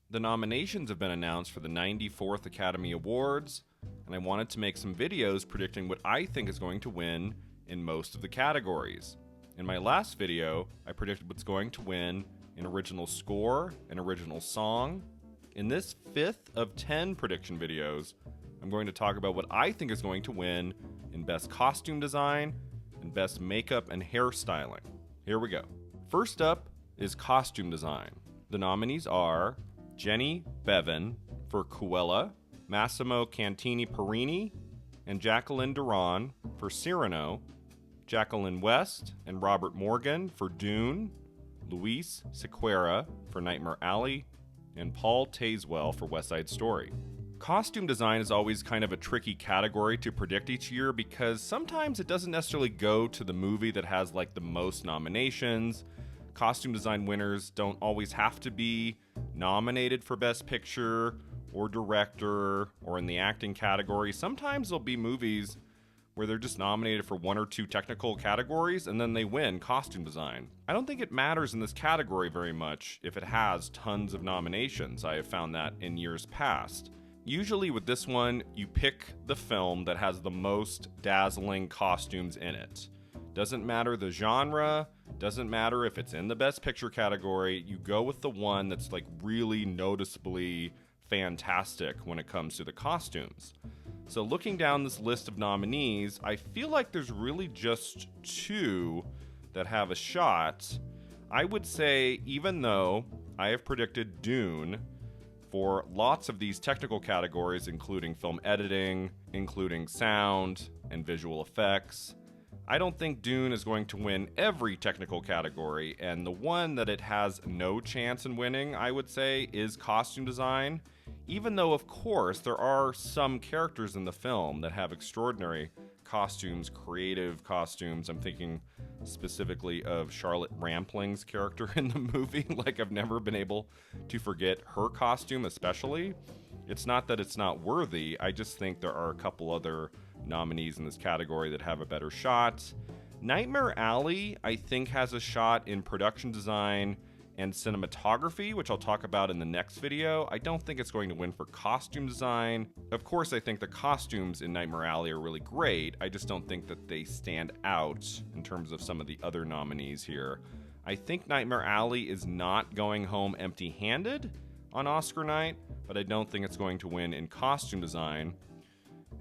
The nominations have been announced for the 94th Academy Awards, and I wanted to make some videos predicting what I think is going to win in most of the categories. In my last video, I predicted what's going to win in original score and original song. In this 5th of 10 prediction videos, I'm going to talk about what I think is going to win in Best Costume Design and Best Makeup and Hairstyling. Here we go. First up is Costume Design. The nominees are Jenny Bevan for Cruella, Massimo Cantini Perini, and Jacqueline Duran for Cyrano, Jacqueline West and Robert Morgan for Dune, Luis Sequeira for Nightmare Alley, and Paul Tazewell for West Side Story. Costume design is always kind of a tricky category to predict each year because sometimes it doesn't necessarily go to the movie that has like the most nominations. Costume design winners don't always have to be nominated for Best Picture or Director or in the acting category. Sometimes there'll be movies where they're just nominated for one or two technical categories and then they win costume design. I don't think it matters in this category very much if it has tons of nominations. I have found that in years past. Usually with this one, you pick the film that has the most dazzling costumes in it. Doesn't matter the genre, doesn't matter if it's in the Best Picture category, you go with the one that's like really noticeably fantastic when it comes to the costumes. So looking down this list of nominees, I feel like there's really just two that have a shot. I would say, even though I have predicted Dune for lots of these technical categories, including film editing, including sound and visual effects, I don't think Dune is going to win every technical category, and the one that it has no chance in winning, I would say, is costume design. Even though, of course, there are some characters in the film that have extraordinary costumes, creative costumes. I'm thinking specifically of Charlotte Rampling's character in the movie. Like, I've never been able to forget her costume, especially. It's not that it's not worthy, I just think there are a couple other nominees in this category that have a better shot. Nightmare Alley, I think, has a shot in production design and cinematography, which I'll talk about in the next video. I don't think it's going to win for costume design. Of course, I think the costumes in Nightmare Alley are really great. I just don't think that they stand out in terms of some of the other nominees here. I think Nightmare Alley is not going home empty-handed on Oscar night, but I don't think it's going to win in costume design.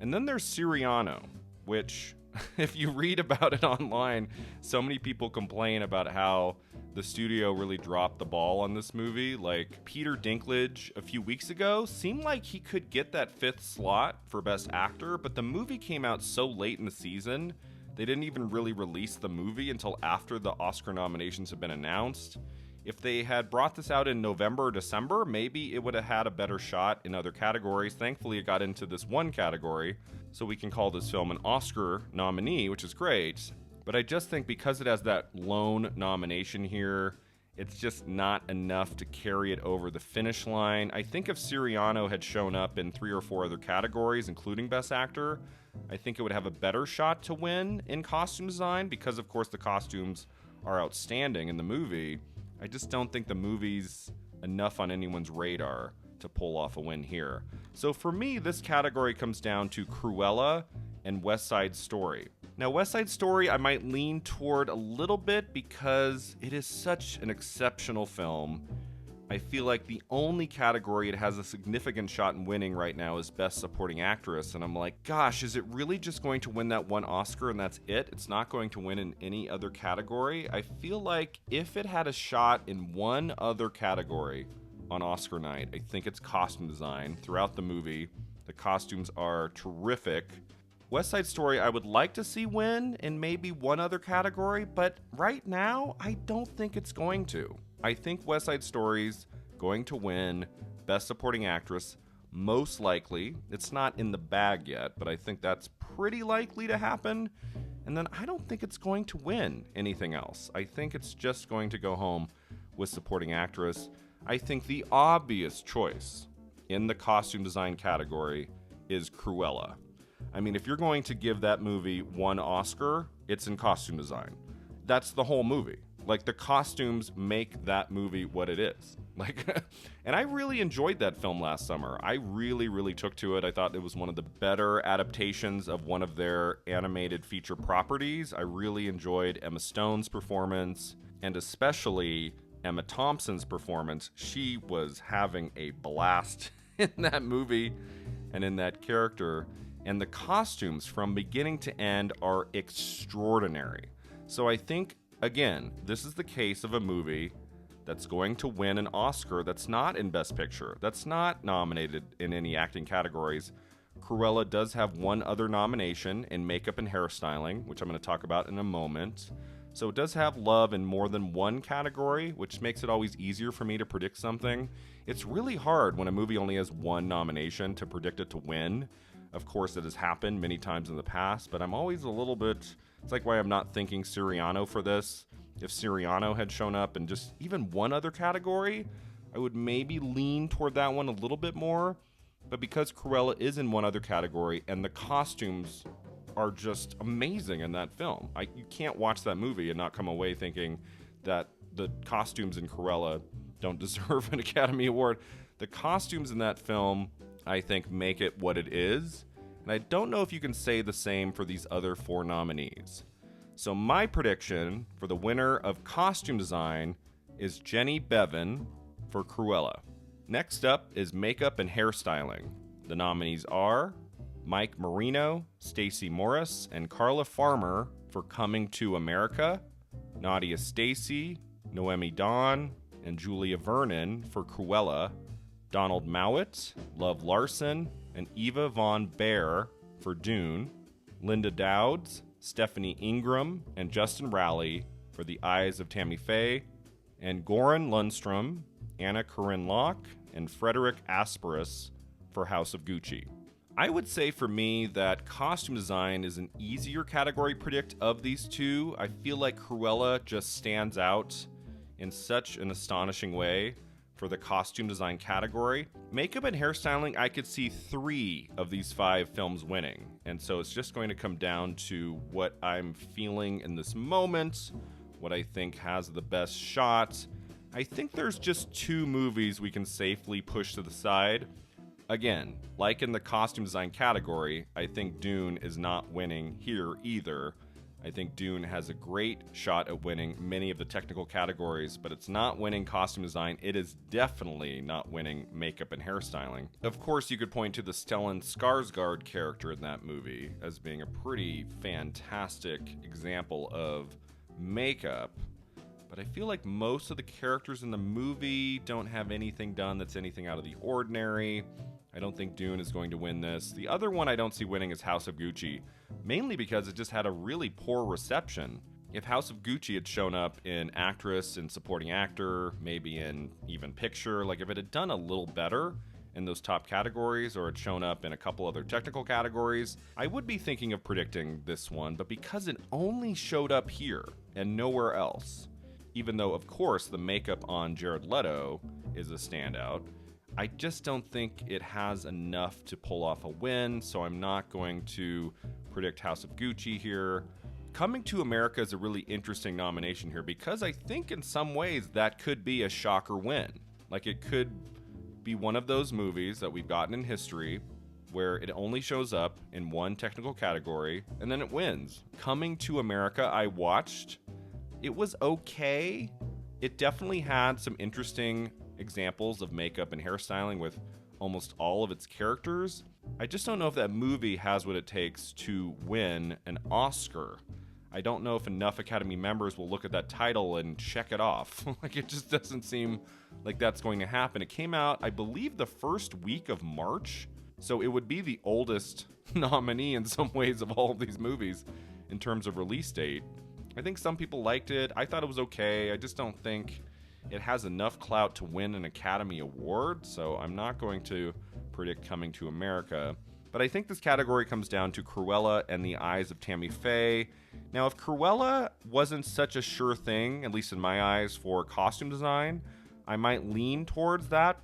And then there's Cyrano, which, if you read about it online, so many people complain about how the studio really dropped the ball on this movie. Like, Peter Dinklage a few weeks ago seemed like he could get that 5th slot for Best Actor, but the movie came out so late in the season, they didn't even really release the movie until after the Oscar nominations had been announced. If they had brought this out in November or December, maybe it would have had a better shot in other categories. Thankfully, it got into this one category, so we can call this film an Oscar nominee, which is great. But I just think because it has that lone nomination here, it's just not enough to carry it over the finish line. I think if Cyrano had shown up in 3 or 4 other categories, including Best Actor, I think it would have a better shot to win in costume design because, of course, the costumes are outstanding in the movie. I just don't think the movie's enough on anyone's radar to pull off a win here. So for me, this category comes down to Cruella and West Side Story. Now, West Side Story I might lean toward a little bit because it is such an exceptional film. I feel like the only category it has a significant shot in winning right now is Best Supporting Actress, and I'm like, gosh, is it really just going to win that one Oscar and that's it? It's not going to win in any other category? I feel like if it had a shot in one other category on Oscar night, I think it's costume design. Throughout the movie, the costumes are terrific. West Side Story I would like to see win in maybe one other category, but right now, I don't think it's going to. I think West Side Story's going to win Best Supporting Actress, most likely. It's not in the bag yet, but I think that's pretty likely to happen. And then I don't think it's going to win anything else. I think it's just going to go home with Supporting Actress. I think the obvious choice in the costume design category is Cruella. I mean, if you're going to give that movie one Oscar, it's in costume design. That's the whole movie. Like, the costumes make that movie what it is. Like, and I really enjoyed that film last summer. I really, really took to it. I thought it was one of the better adaptations of one of their animated feature properties. I really enjoyed Emma Stone's performance, and especially Emma Thompson's performance. She was having a blast in that movie and in that character. And the costumes from beginning to end are extraordinary. So I think, again, this is the case of a movie that's going to win an Oscar that's not in Best Picture, that's not nominated in any acting categories. Cruella does have one other nomination in makeup and hairstyling, which I'm going to talk about in a moment. So it does have love in more than one category, which makes it always easier for me to predict something. It's really hard when a movie only has one nomination to predict it to win. Of course, it has happened many times in the past, but I'm always a little bit... It's like why I'm not thinking Siriano for this. If Siriano had shown up in just even one other category, I would maybe lean toward that one a little bit more. But because Cruella is in one other category and the costumes are just amazing in that film, you can't watch that movie and not come away thinking that the costumes in Cruella don't deserve an Academy Award. The costumes in that film, I think, make it what it is. And I don't know if you can say the same for these other 4 nominees. So my prediction for the winner of costume design is Jenny Bevan for Cruella. Next up is makeup and hairstyling. The nominees are Mike Marino, Stacey Morris, and Carla Farmer for Coming to America, Nadia Stacey, Noemi Dawn, and Julia Vernon for Cruella, Donald Mowat, Love Larson, and Eva Von Baer for Dune, Linda Dowds, Stephanie Ingram, and Justin Rowley for The Eyes of Tammy Faye, and Goran Lundstrom, Anna Corinne Locke, and Frederick Asperus for House of Gucci. I would say for me that costume design is an easier category to predict of these two. I feel like Cruella just stands out in such an astonishing way for the costume design category. Makeup and hairstyling, I could see 3 of these 5 films winning. And so it's just going to come down to what I'm feeling in this moment, what I think has the best shot. I think there's just 2 movies we can safely push to the side. Again, like in the costume design category, I think Dune is not winning here either. I think Dune has a great shot at winning many of the technical categories, but it's not winning costume design. It is definitely not winning makeup and hairstyling. Of course, you could point to the Stellan Skarsgård character in that movie as being a pretty fantastic example of makeup, but I feel like most of the characters in the movie don't have anything done that's anything out of the ordinary. I don't think Dune is going to win this. The other one I don't see winning is House of Gucci, mainly because it just had a really poor reception. If House of Gucci had shown up in actress and supporting actor, maybe in even picture, like if it had done a little better in those top categories or had shown up in a couple other technical categories, I would be thinking of predicting this one. But because it only showed up here and nowhere else, even though, of course, the makeup on Jared Leto is a standout, I just don't think it has enough to pull off a win, so I'm not going to predict House of Gucci here. Coming to America is a really interesting nomination here because I think in some ways that could be a shocker win. Like it could be one of those movies that we've gotten in history where it only shows up in one technical category and then it wins. Coming to America, I watched. It was okay. It definitely had some interesting examples of makeup and hairstyling with almost all of its characters. I just don't know if that movie has what it takes to win an Oscar. I don't know if enough Academy members will look at that title and check it off. Like it just doesn't seem like that's going to happen. It came out, I believe, the first week of March, so it would be the oldest nominee in some ways of all of these movies in terms of release date. I think some people liked it. I thought it was okay. I just don't think it has enough clout to win an Academy Award, so I'm not going to predict Coming to America. But I think this category comes down to Cruella and The Eyes of Tammy Faye. Now, if Cruella wasn't such a sure thing, at least in my eyes, for costume design, I might lean towards that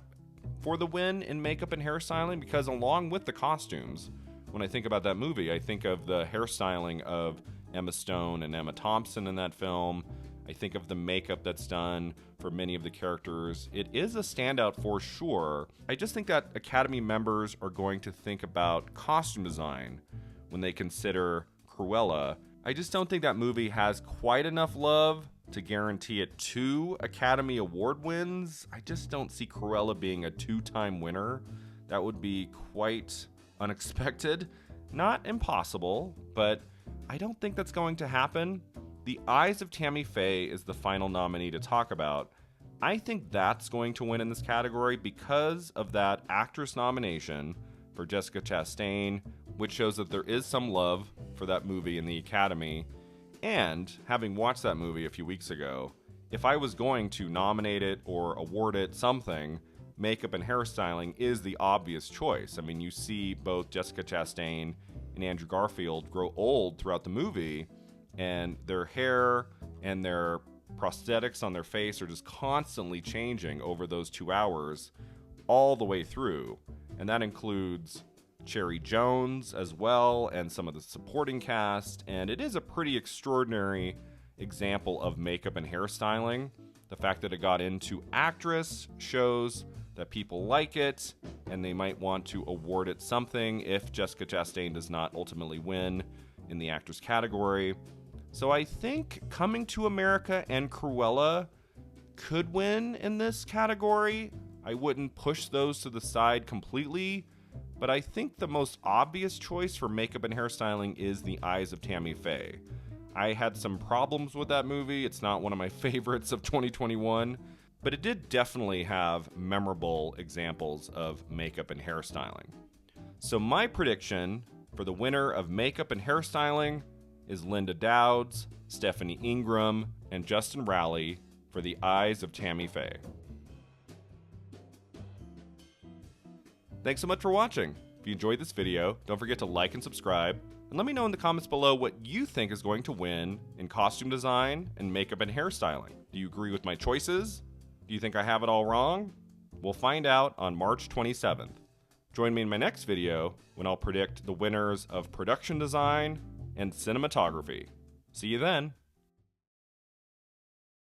for the win in makeup and hairstyling, because along with the costumes, when I think about that movie, I think of the hairstyling of Emma Stone and Emma Thompson in that film. I think of the makeup that's done for many of the characters. It is a standout for sure. I just think that Academy members are going to think about costume design when they consider Cruella. I just don't think that movie has quite enough love to guarantee it 2 Academy Award wins. I just don't see Cruella being a 2-time winner. That would be quite unexpected. Not impossible, but I don't think that's going to happen. The Eyes of Tammy Faye is the final nominee to talk about. I think that's going to win in this category because of that actress nomination for Jessica Chastain, which shows that there is some love for that movie in the Academy. And having watched that movie a few weeks ago, if I was going to nominate it or award it something, makeup and hairstyling is the obvious choice. I mean, you see both Jessica Chastain and Andrew Garfield grow old throughout the movie, and their hair and their prosthetics on their face are just constantly changing over those 2 hours all the way through. And that includes Cherry Jones as well, and some of the supporting cast, and it is a pretty extraordinary example of makeup and hairstyling. The fact that it got into actress shows that people like it, and they might want to award it something if Jessica Chastain does not ultimately win in the actress category. So I think Coming to America and Cruella could win in this category. I wouldn't push those to the side completely, but I think the most obvious choice for makeup and hairstyling is The Eyes of Tammy Faye. I had some problems with that movie. It's not one of my favorites of 2021, but it did definitely have memorable examples of makeup and hairstyling. So my prediction for the winner of makeup and hairstyling is Linda Dowds, Stephanie Ingram, and Justin Rowley for The Eyes of Tammy Faye. Thanks so much for watching. If you enjoyed this video, don't forget to like and subscribe, and let me know in the comments below what you think is going to win in costume design and makeup and hairstyling. Do you agree with my choices? Do you think I have it all wrong? We'll find out on March 27th. Join me in my next video when I'll predict the winners of production design and cinematography. See you then.